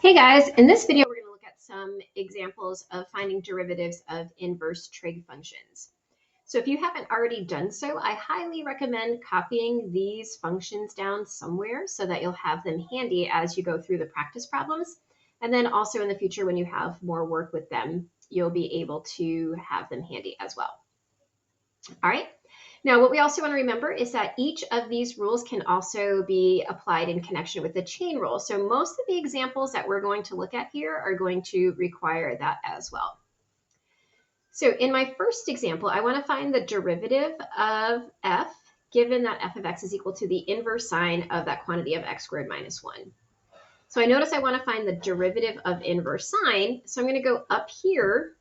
Hey guys, in this video we're going to look at some examples of finding derivatives of inverse trig functions. So if you haven't already done so, I highly recommend copying these functions down somewhere so that you'll have them handy as you go through the practice problems. And then also in the future when you have more work with them, you'll be able to have them handy as well. All right. Now, what we also want to remember is that each of these rules can also be applied in connection with the chain rule. So most of the examples that we're going to look at here are going to require that as well. So in my first example, I want to find the derivative of f, given that f of x is equal to the inverse sine of that quantity of x squared minus 1. So I notice I want to find the derivative of inverse sine. So I'm going to go up here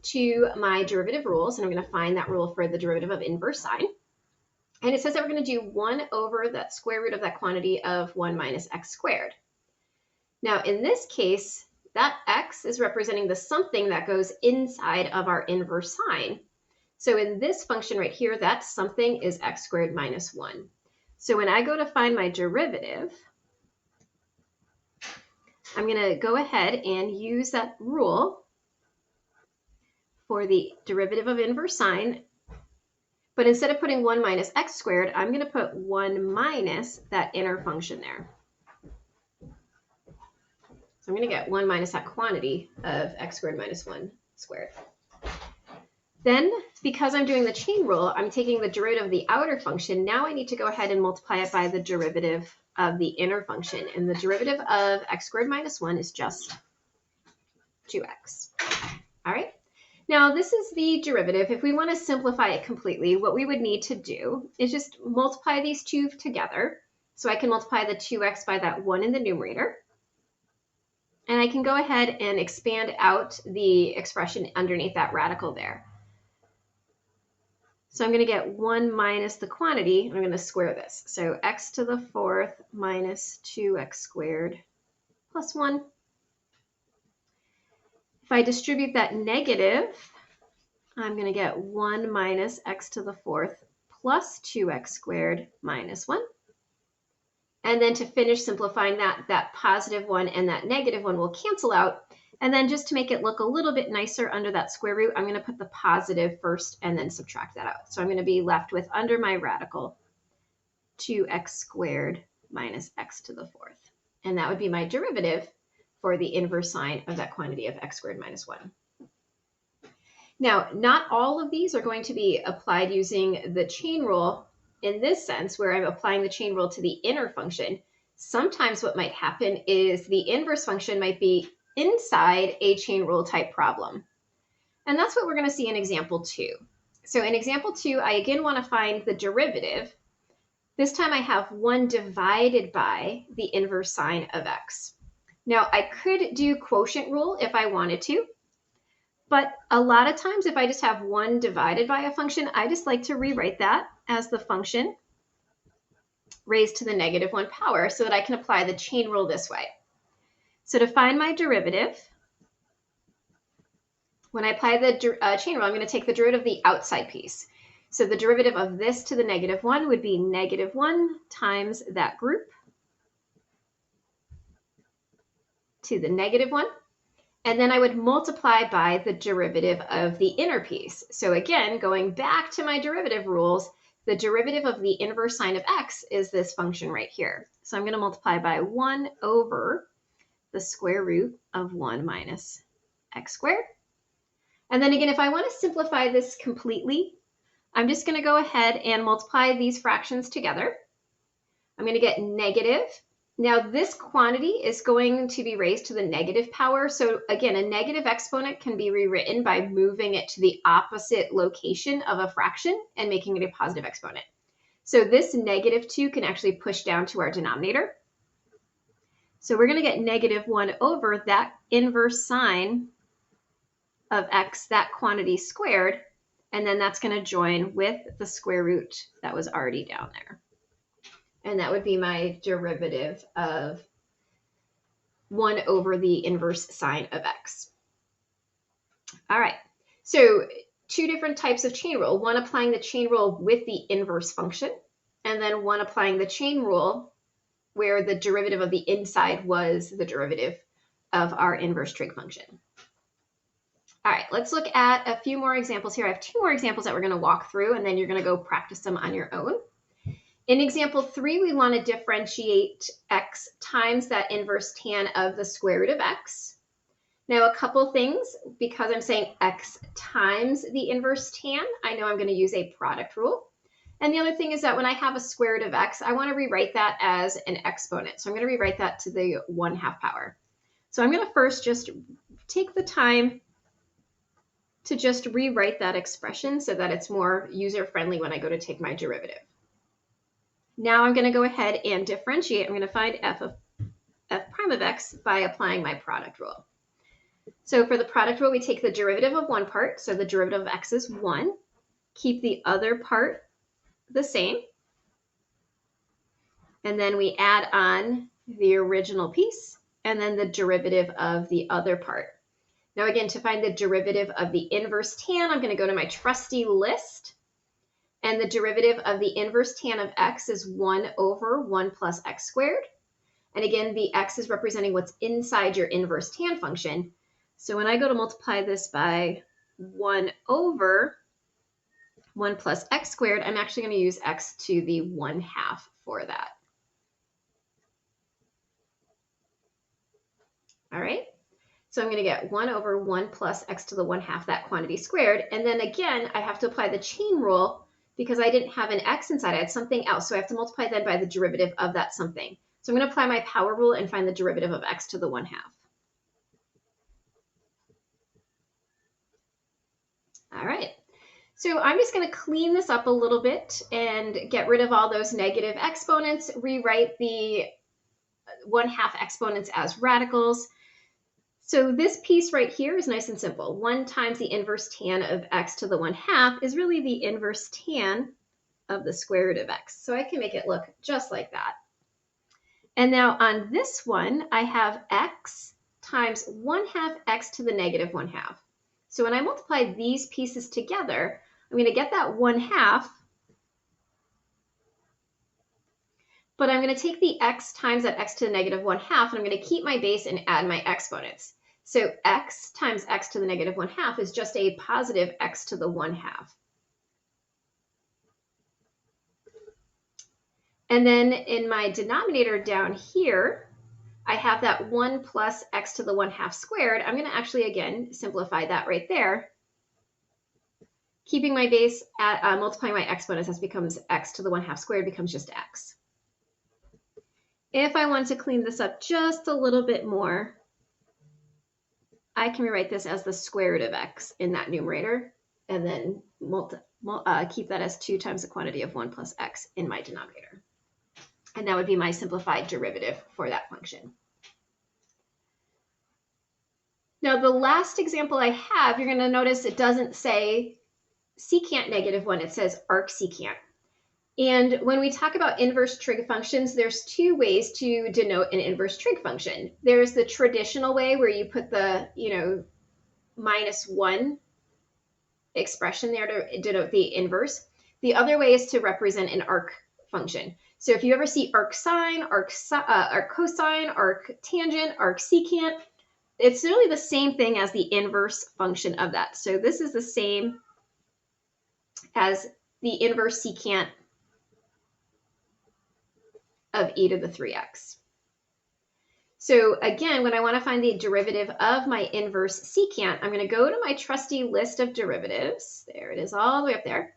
to my derivative rules, and I'm going to find that rule for the derivative of inverse sine. And it says that we're going to do 1 over that square root of that quantity of 1 minus x squared. Now, in this case, that x is representing the something that goes inside of our inverse sine. So in this function right here, that something is x squared minus 1. So when I go to find my derivative, I'm going to go ahead and use that rule for the derivative of inverse sine. But instead of putting 1 minus x squared, I'm going to put 1 minus that inner function there. So I'm going to get 1 minus that quantity of x squared minus 1 squared. Then, because I'm doing the chain rule, I'm taking the derivative of the outer function. Now I need to go ahead and multiply it by the derivative of the inner function. And the derivative of x squared minus 1 is just 2x. All right. Now, this is the derivative. If we want to simplify it completely, what we would need to do is just multiply these two together. So I can multiply the 2x by that 1 in the numerator. And I can go ahead and expand out the expression underneath that radical there. So I'm going to get 1 minus the quantity. I'm going to square this. So x to the 4th minus 2x squared plus 1. If I distribute that negative, I'm going to get 1 minus x to the 4th plus 2x squared minus 1. And then to finish simplifying that positive 1 and that negative 1 will cancel out. And then just to make it look a little bit nicer under that square root, I'm going to put the positive first and then subtract that out. So I'm going to be left with under my radical 2x squared minus x to the 4th. And that would be my derivative for the inverse sine of that quantity of x squared minus 1. Now, not all of these are going to be applied using the chain rule in this sense, where I'm applying the chain rule to the inner function. Sometimes what might happen is the inverse function might be inside a chain rule type problem. And that's what we're going to see in example 2. So in example 2, I again want to find the derivative. This time I have 1 divided by the inverse sine of x. Now, I could do quotient rule if I wanted to, but a lot of times if I just have 1 divided by a function, I just like to rewrite that as the function raised to the negative 1 power so that I can apply the chain rule this way. So to find my derivative, when I apply the chain rule, I'm going to take the derivative of the outside piece. So the derivative of this to the negative 1 would be negative 1 times that group to the negative 1. And then I would multiply by the derivative of the inner piece. So again, going back to my derivative rules, the derivative of the inverse sine of x is this function right here. So I'm going to multiply by 1 over the square root of 1 minus x squared. And then again, if I want to simplify this completely, I'm just going to go ahead and multiply these fractions together. I'm going to get negative. Now this quantity is going to be raised to the negative power. So again, a negative exponent can be rewritten by moving it to the opposite location of a fraction and making it a positive exponent. So this negative 2 can actually push down to our denominator. So we're going to get negative 1 over that inverse sine of x, that quantity squared, and then that's going to join with the square root that was already down there. And that would be my derivative of 1 over the inverse sine of x. All right, so 2 different types of chain rule. One applying the chain rule with the inverse function, and then one applying the chain rule where the derivative of the inside was the derivative of our inverse trig function. All right, let's look at a few more examples here. I have 2 more examples that we're going to walk through, and then you're going to go practice them on your own. In example 3, we want to differentiate x times that inverse tan of the square root of x. Now, a couple things, because I'm saying x times the inverse tan, I know I'm going to use a product rule. And the other thing is that when I have a square root of x, I want to rewrite that as an exponent. So I'm going to rewrite that to the 1/2 power. So I'm going to first just take the time to just rewrite that expression so that it's more user-friendly when I go to take my derivative. Now I'm going to go ahead and differentiate. I'm going to find f prime of x by applying my product rule. So for the product rule, we take the derivative of one part. So the derivative of x is 1. Keep the other part the same. And then we add on the original piece and then the derivative of the other part. Now again, to find the derivative of the inverse tan, I'm going to go to my trusty list. And the derivative of the inverse tan of x is 1 over 1 plus x squared. And again, the x is representing what's inside your inverse tan function. So when I go to multiply this by 1 over 1 plus x squared, I'm actually going to use x to the 1/2 for that. All right. So I'm going to get 1 over 1 plus x to the 1/2, that quantity squared. And then again, I have to apply the chain rule because I didn't have an x inside. I had something else. So I have to multiply then by the derivative of that something. So I'm going to apply my power rule and find the derivative of x to the 1/2. All right. So I'm just going to clean this up a little bit and get rid of all those negative exponents, rewrite the 1/2 exponents as radicals. So this piece right here is nice and simple. 1 times the inverse tan of x to the 1/2 is really the inverse tan of the square root of x. So I can make it look just like that. And now on this one, I have x times 1/2 x to the negative 1/2. So when I multiply these pieces together, I'm going to get that 1/2, but I'm going to take the x times that x to the negative 1/2, and I'm going to keep my base and add my exponents. So x times x to the negative 1/2 is just a positive x to the 1/2. And then in my denominator down here, I have that 1 plus x to the 1/2 squared. I'm going to actually, again, simplify that right there. Keeping my base at multiplying my exponents, this becomes x to the 1/2 squared becomes just x. If I want to clean this up just a little bit more, I can rewrite this as the square root of x in that numerator, and then keep that as 2 times the quantity of 1 plus x in my denominator. And that would be my simplified derivative for that function. Now, the last example I have, you're going to notice it doesn't say secant -1, it says arcsecant. And when we talk about inverse trig functions, there's 2 ways to denote an inverse trig function. There's the traditional way where you put the, -1 expression there to denote the inverse. The other way is to represent an arc function. So if you ever see arc sine, arc cosine, arc tangent, arc secant, it's really the same thing as the inverse function of that. So this is the same as the inverse secant of e to the 3x. So again, when I want to find the derivative of my inverse secant, I'm going to go to my trusty list of derivatives. There it is all the way up there.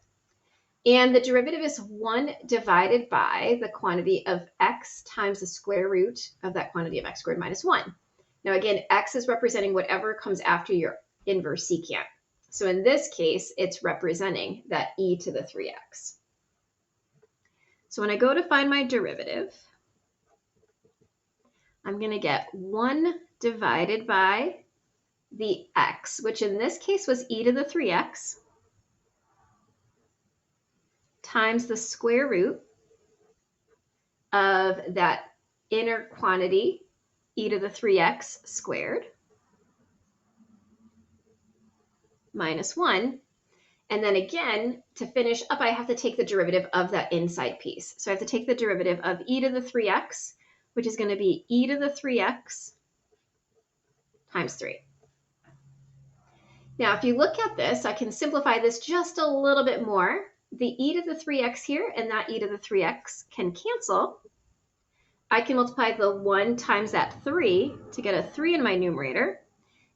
And the derivative is 1 divided by the quantity of x times the square root of that quantity of x squared minus 1. Now again, x is representing whatever comes after your inverse secant. So in this case, it's representing that e to the 3x. So when I go to find my derivative, I'm going to get 1 divided by the x, which in this case was e to the 3x, times the square root of that inner quantity, e to the 3x squared, minus 1. And then again, to finish up, I have to take the derivative of that inside piece. So I have to take the derivative of e to the 3x which is going to be e to the 3x times 3. Now, if you look at this, I can simplify this just a little bit more. The e to the 3x here and that e to the 3x can cancel. I can multiply the 1 times that 3 to get a 3 in my numerator.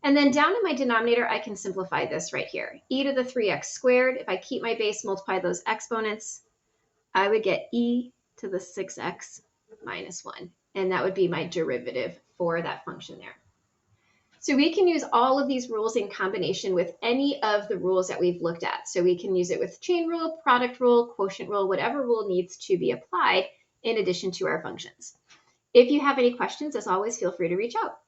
And then down in my denominator, I can simplify this right here. E to the 3x squared. If I keep my base, multiply those exponents, I would get e to the 6x minus 1. And that would be my derivative for that function there. So we can use all of these rules in combination with any of the rules that we've looked at. So we can use it with chain rule, product rule, quotient rule, whatever rule needs to be applied in addition to our functions. If you have any questions, as always, feel free to reach out.